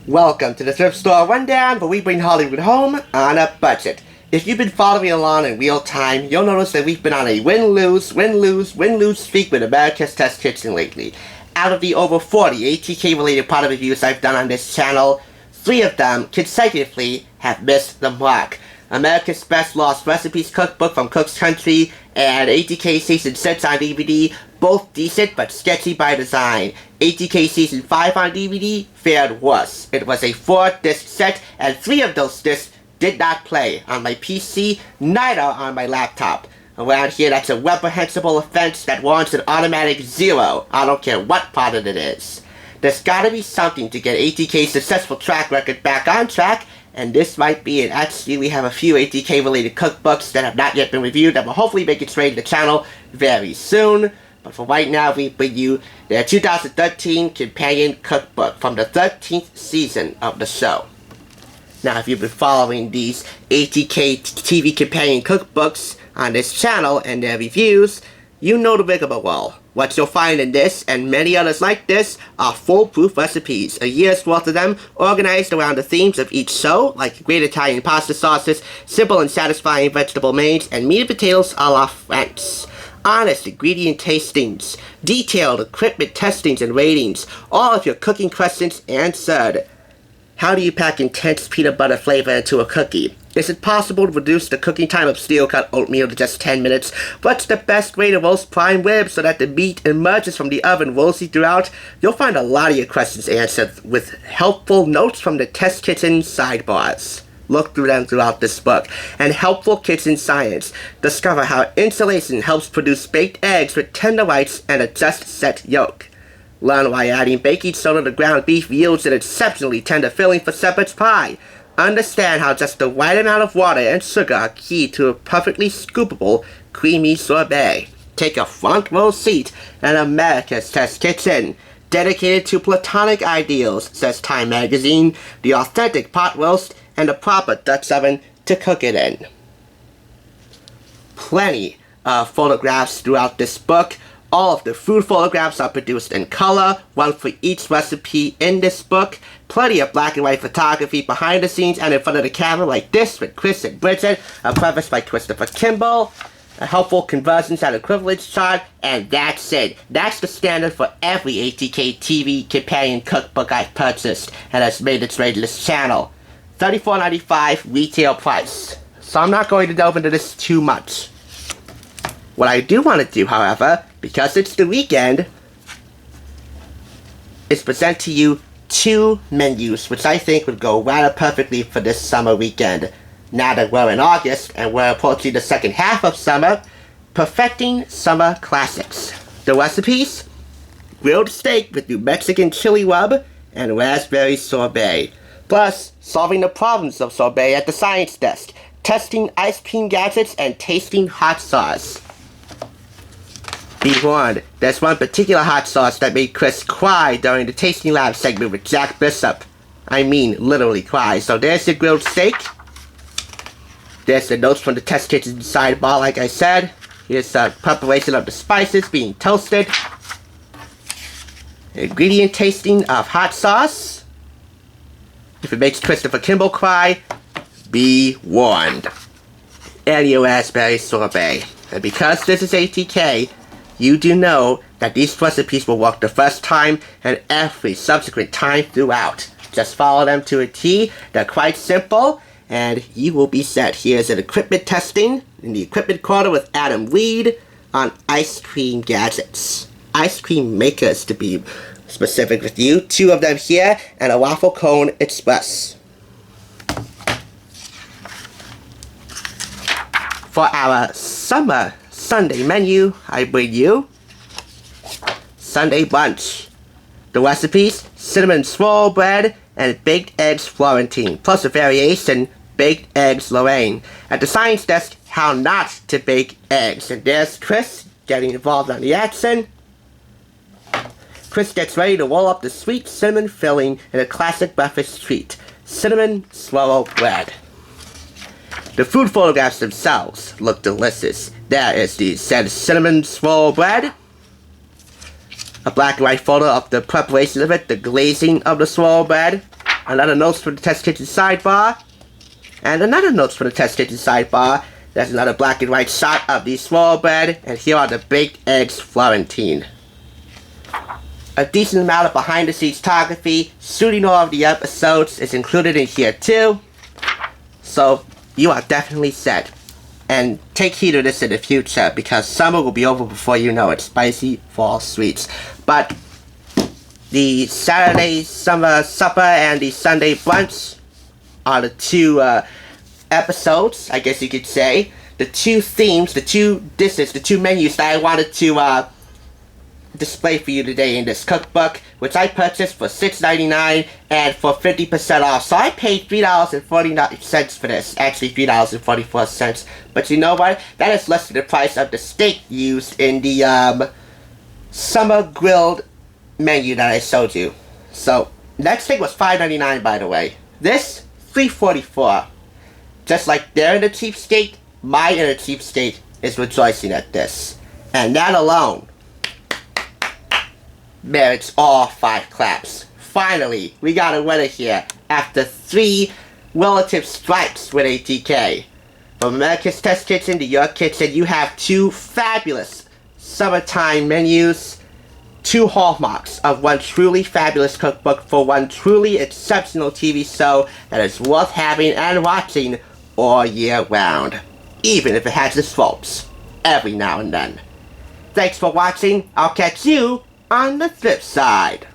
Welcome to the Thrift Store Rundown, where we bring Hollywood home on a budget. If you've been following along in real time, you'll notice that we've been on a win-lose streak with America's Test Kitchen lately. Out of the over 40 ATK-related product reviews I've done on this channel, 3 of them consecutively have missed the mark. America's Best Lost Recipes Cookbook from Cook's Country and ATK Season 6 on DVD, both decent but sketchy by design. ATK Season 5 on DVD fared worse. It was a 4-disc set, and 3 of those discs did not play on my PC, neither on my laptop. Around here, that's a reprehensible offense that warrants an automatic 0. I don't care what product it is. There's gotta be something to get ATK's successful track record back on track, and this might be it. Actually, we have a few ATK-related cookbooks that have not yet been reviewed that will hopefully make its way to the channel very soon. But for right now, we bring you their 2013 companion cookbook from the 13th season of the show. Now, if you've been following these ATK TV companion cookbooks on this channel and their reviews, you know the rigmarole. What you'll find in this, and many others like this, are foolproof recipes, a year's worth of them, organized around the themes of each show, like great Italian pasta sauces, simple and satisfying vegetable mains, and meat and potatoes a la French. Honest ingredient tastings, detailed equipment testings and ratings, all of your cooking questions answered. How do you pack intense peanut butter flavor into a cookie? Is it possible to reduce the cooking time of steel-cut oatmeal to just 10 minutes? What's the best way to roast prime rib so that the meat emerges from the oven rosy throughout? You'll find a lot of your questions answered with helpful notes from the Test Kitchen sidebars. Look through them throughout this book. And helpful kitchen science. Discover how insulation helps produce baked eggs with tender whites and a just set yolk. Learn why adding baking soda to ground beef yields an exceptionally tender filling for shepherd's pie. Understand how just the right amount of water and sugar are key to a perfectly scoopable, creamy sorbet. Take a front row seat in America's Test Kitchen. Dedicated to platonic ideals, says Time Magazine, the authentic pot roast, and the proper Dutch oven to cook it in. Plenty of photographs throughout this book. All of the food photographs are produced in color, one for each recipe in this book. Plenty of black and white photography behind the scenes and in front of the camera like this with Chris and Bridget, a preface by Christopher Kimball, a helpful conversions and equivalence chart, and that's it. That's the standard for every ATK TV companion cookbook I've purchased and has made its way to this channel. $34.95 retail price. So I'm not going to delve into this too much. What I do want to do, however, because it's the weekend, is present to you 2 menus which I think would go rather perfectly for this summer weekend. Now that we're in August and we're approaching the second half of summer, perfecting summer classics. The recipes: grilled steak with New Mexican chili rub and raspberry sorbet. Plus, solving the problems of sorbet at the science desk, testing ice cream gadgets, and tasting hot sauce. Be warned, there's one particular hot sauce that made Chris cry during the Tasting Lab segment with Jack Bishop. I mean, literally cry. So there's your grilled steak. There's the notes from the Test Kitchen sidebar, like I said. Here's the preparation of the spices being toasted. Ingredient tasting of hot sauce. If it makes Christopher Kimball cry, be warned. And your raspberry sorbet. And because this is ATK, you do know that these recipes will work the first time and every subsequent time throughout. Just follow them to a T. They're quite simple, and you will be set. Here's an equipment testing in the equipment corner with Adam Reed on ice cream gadgets. Ice cream makers, to be specific with you. 2 of them here, and a waffle cone express. For our summer Sunday menu, I bring you Sunday brunch. The recipes: cinnamon swirl bread and baked eggs Florentine, plus a variation, baked eggs Lorraine. At the science desk, how not to bake eggs. And there's Chris getting involved on the action. Chris gets ready to roll up the sweet cinnamon filling in a classic breakfast treat: cinnamon swirl bread. The food photographs themselves look delicious. There is the said cinnamon swirl bread. A black and white photo of the preparation of it, the glazing of the swirl bread. Another notes for the test kitchen sidebar. And another notes for the test kitchen sidebar. There's another black and white shot of the small bread. And here are the baked eggs Florentine. A decent amount of behind the scenes photography, shooting all of the episodes is included in here too. So you are definitely set. And take heed of this in the future because summer will be over before you know it. Spicy fall sweets. But the Saturday summer supper and the Sunday brunch are the two episodes, I guess you could say. The two themes, the two dishes, the two menus that I wanted to display for you today in this cookbook, which I purchased for $6.99 and for 50% off. So I paid $3.49 for this. Actually, $3.44. But you know what? That is less than the price of the steak used in the summer grilled menu that I showed you. So that steak was $5.99, by the way. This $3.44. Just like their inner cheapskate, my inner cheapskate is rejoicing at this. And that alone merits all 5 claps. Finally, we got a winner here after 3 relative strikes with ATK. From America's Test Kitchen to your kitchen, you have 2 fabulous summertime menus, 2 hallmarks of one truly fabulous cookbook for one truly exceptional TV show that is worth having and watching all year round, even if it has its faults every now and then. Thanks for watching. I'll catch you on the flip side.